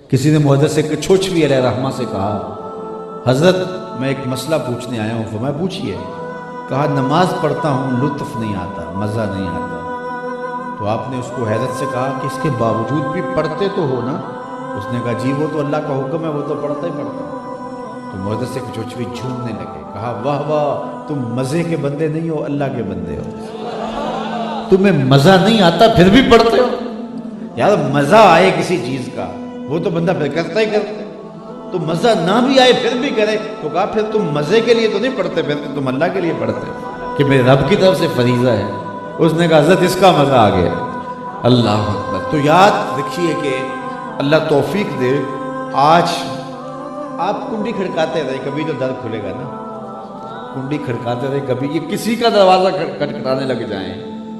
کسی نے محدث کچھوچوی علیہ رحمہ سے کہا حضرت میں ایک مسئلہ پوچھنے آیا ہوں، فرمایا پوچھئے۔ کہا نماز پڑھتا ہوں لطف نہیں آتا، مزہ نہیں آتا۔ تو آپ نے اس کو حیرت سے کہا کہ اس کے باوجود بھی پڑھتے تو ہو نا؟ اس نے کہا جی وہ تو اللہ کا حکم ہے، وہ تو پڑھتا ہی پڑھتا ہوں۔ تو محدث کچھوچوی جھومنے لگے، کہا واہ واہ، تم مزے کے بندے نہیں ہو، اللہ کے بندے ہو۔ تمہیں مزہ نہیں آتا پھر بھی پڑھتے ہو؟ یار مزہ آئے کسی چیز کا وہ تو بندہ پھر کرتا ہی کرتا ہے، تو مزہ نہ بھی آئے پھر بھی کرے۔ تو کہا پھر تم مزے کے لیے تو نہیں پڑھتے، پھر تم اللہ کے لیے پڑھتے ہو کہ میرے رب کی طرف سے فریضہ ہے۔ اس نے کہا حضرت اس کا مزہ آ گیا۔ اللہ اکبر۔ تو یاد رکھیے کہ اللہ توفیق دے، آج آپ کنڈی کھڑکاتے رہے، کبھی تو در کھلے گا نا۔ کنڈی کھڑکاتے رہے، کبھی یہ کسی کا دروازہ کھٹکھٹانے لگ جائیں،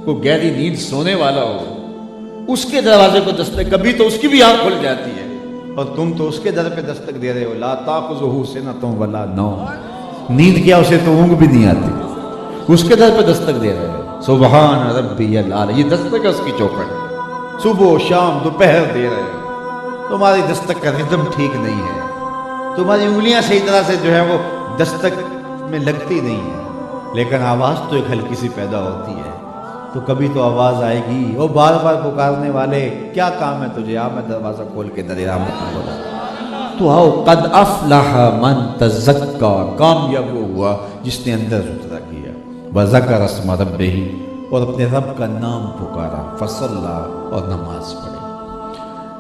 کوئی گہری نیند سونے والا ہو، اس کے دروازے کو دستک، کبھی تو اس کی بھی آنکھ کھل جاتی ہے اور تم تو اس کے در پہ دستک دے رہے ہو۔ لا تاخذہ سنۃ ولا نوم، نیند کیا اسے تو اونگ بھی نہیں آتی، اس کے در پہ دستک دے رہے ہو۔ سبحان ربی الاعلی، یہ دستک ہے اس کی چوکھٹ، صبح و شام دوپہر دے رہے ہو۔ تمہاری دستک کا ردم ٹھیک نہیں ہے، تمہاری انگلیاں صحیح طرح سے جو ہے وہ دستک میں لگتی نہیں ہے، لیکن آواز تو ایک ہلکی سی پیدا ہوتی ہے، تو کبھی تو آواز آئے گی۔ وہ بار بار پکارنے والے کیا کام ہے تجھے، آ میں دروازہ کھول کے در رحمت بولا۔ تو آؤ، قد افلح من تزکا، کامیاب وہ ہوا جس نے اندر ستھرا کیا، وذکر اسم ربہ، اور اپنے رب کا نام پکارا، فصلی، اور نماز پڑھی۔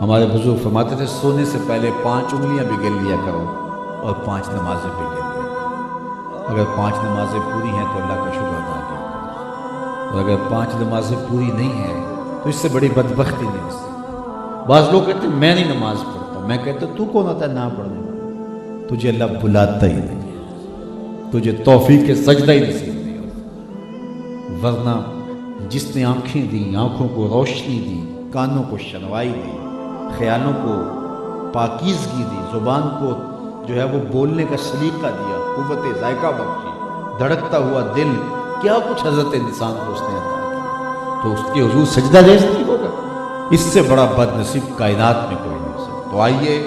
ہمارے بزرگ فرماتے تھے سونے سے پہلے 5 انگلیاں بھی گن لیا کرو اور 5 نمازیں بھی گن لیا کرو۔ اگر 5 نمازیں پوری ہیں تو اللہ کا شکر ادا کیا کرو، اور اگر 5 نمازیں پوری نہیں ہیں تو اس سے بڑی بدبختی نہیں ہو سکتی۔ بعض لوگ کہتے ہیں میں نہیں نماز پڑھتا، میں کہتا ہوں تو کون ہوتا ہے نہ پڑھنے والا؟ تجھے اللہ بلاتا ہی نہیں، تجھے توفیق سجدہ ہی نصیب نہیں ہوتا۔ ورنہ جس نے آنکھیں دی، آنکھوں کو روشنی دی، کانوں کو شنوائی دی، خیالوں کو پاکیزگی دی، زبان کو جو ہے وہ بولنے کا سلیقہ دیا، قوت ذائقہ بخشی، دھڑکتا ہوا دل، کیا کچھ حضرت انسان کو اس نے عطا کیا، تو اس کے حضور سجدہ ریز نہیں ہوگا؟ اس سے بڑا بد نصیب کائنات میں کوئی نہیں ہو سکتا۔ تو آئیے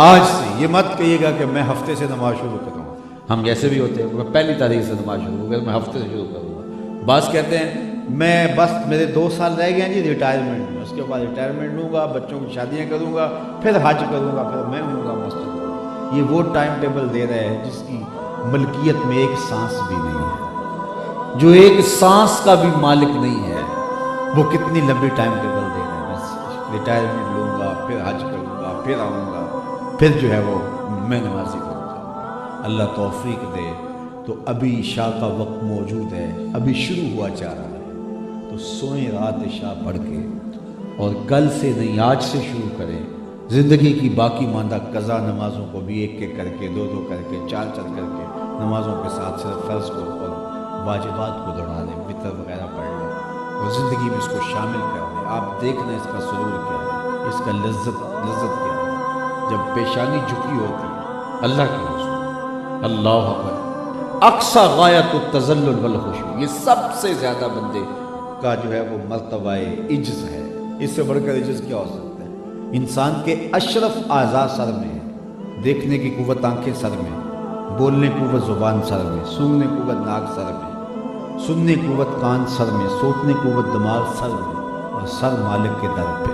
آج سے یہ مت کہیے گا کہ میں ہفتے سے نماز شروع کروں گا، ہم جیسے بھی ہوتے ہیں میں پہلی تاریخ سے نماز شروع ہوگا، میں ہفتے سے شروع کروں گا۔ بعض کہتے ہیں میں بس میرے 2 سال رہ گئے ہیں جی ریٹائرمنٹ میں، اس کے بعد ریٹائرمنٹ لوں گا، بچوں کی شادیاں کروں گا، پھر حج کروں گا، پھر میں ہوں گا مسجد۔ یہ وہ ٹائم ٹیبل دے رہے ہیں جس کی ملکیت میں ایک سانس بھی نہیں ہے، جو ایک سانس کا بھی مالک نہیں ہے، وہ کتنی لمبی ٹائم ٹیبل دے رہے ہیں۔ بس ریٹائرمنٹ لوں گا، پھر حج کروں گا، پھر آؤں گا، پھر جو ہے وہ میں نمازی کروں گا۔ اللہ توفیق دے۔ تو ابھی عشاء کا وقت موجود ہے، ابھی شروع ہوا جا رہا ہے، تو سوئیں رات عشاء پڑھ کے، اور کل سے نہیں آج سے شروع کریں زندگی کی باقی ماندہ قضا نمازوں کو بھی ایک ایک کر کے، 2 کر کے، 4 کر کے، نمازوں کے ساتھ صرف فرض کو اور واجبات کو دوڑا لیں، وتر وغیرہ پڑھ لیں اور زندگی میں اس کو شامل کر لیں۔ آپ دیکھ لیں اس کا سرور کیا ہے، اس کا لذت کیا ہے، جب پیشانی جھکی ہوتی ہے اللہ کے حضور، اللہ اکبر، اقصی غایت التذلل والخشوع، یہ سب سے زیادہ بندے کا جو ہے وہ مرتبہ عجز ہے۔ اس سے بڑھ کر عجز کیا ہو سکتا ہے؟ انسان کے اشرف اعضاء سر میں ہے، دیکھنے کی قوت آنکھیں سر میں، بولنے کی قوت زبان سر میں، سونگنے کی قوت ناک سر میں، سننے کی قوت کان سر میں، سوچنے کی قوت دماغ سر میں، اور سر مالک کے در پہ،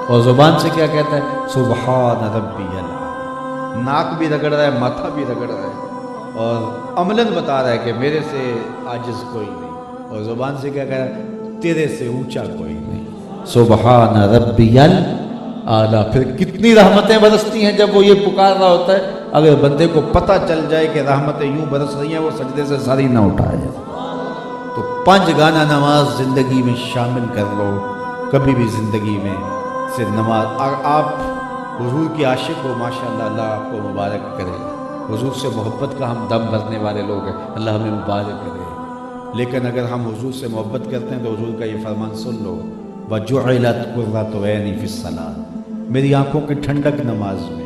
اور زبان سے کیا کہتا ہے؟ سبحان ربی الاعلی۔ ناک بھی رگڑ رہا ہے، ماتھا بھی رگڑ رہا ہے، اور عملاً بتا رہا ہے کہ میرے سے عاجز کوئی نہیں، اور زبان سے کیا کہہ رہا ہے؟ تیرے سے اونچا کوئی نہیں۔ سبحان ربی الاعلی۔ پھر کتنی رحمتیں برستی ہیں جب وہ یہ پکار رہا ہوتا ہے۔ اگر بندے کو پتہ چل جائے کہ رحمتیں یوں برس رہی ہیں، وہ سجدے سے سر ہی نہ اٹھائے۔ تو 5 گانا نماز زندگی میں شامل کر لو، کبھی بھی زندگی میں سے نماز۔ آپ حضور کے عاشق ہو، ماشاءاللہ، اللہ آپ کو مبارک کرے۔ حضور سے محبت کا ہم دم بھرنے والے لوگ ہیں، اللہ ہمیں مبارک کرے۔ لیکن اگر ہم حضور سے محبت کرتے ہیں تو حضور کا یہ فرمان سن لو، وَجُعِلَتْ قُرَّةُ عَيْنِي فِي الصَّلَاةِ، میری آنکھوں کی ٹھنڈک نماز میں۔